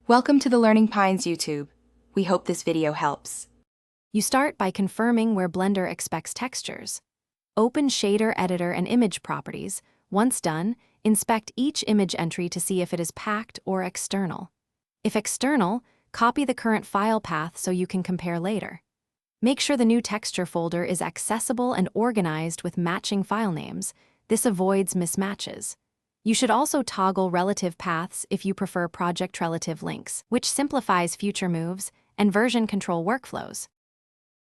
Welcome to the Learning Pines YouTube. We hope this video helps. You start by confirming where Blender expects textures. Open Shader Editor and Image Properties. Once done, inspect each image entry to see if it is packed or external. If external, copy the current file path so you can compare later. Make sure the new texture folder is accessible and organized with matching file names. This avoids mismatches. You should also toggle relative paths if you prefer project relative links, which simplifies future moves and version control workflows.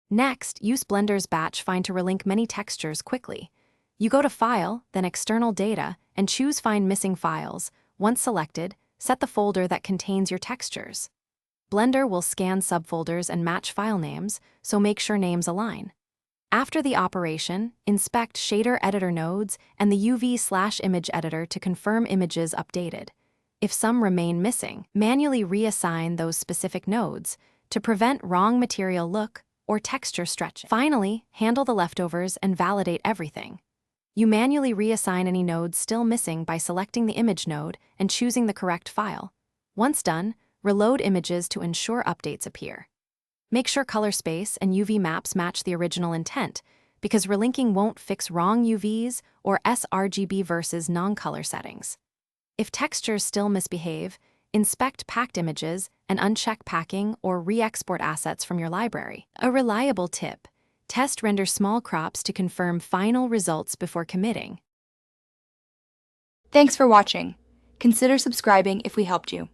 Next, use Blender's batch find to relink many textures quickly. You go to File, then External Data, and choose Find Missing Files. Once selected, set the folder that contains your textures. Blender will scan subfolders and match file names, so make sure names align. After the operation, inspect Shader Editor nodes and the UV/Image Editor to confirm images updated. If some remain missing, manually reassign those specific nodes to prevent wrong material look or texture stretching. Finally, handle the leftovers and validate everything. You manually reassign any nodes still missing by selecting the image node and choosing the correct file. Once done, reload images to ensure updates appear. Make sure color space and UV maps match the original intent, because relinking won't fix wrong UVs or sRGB versus non-color settings. If textures still misbehave, inspect packed images and uncheck packing or re-export assets from your library. A reliable tip: test render small crops to confirm final results before committing. Thanks for watching. Consider subscribing if we helped you.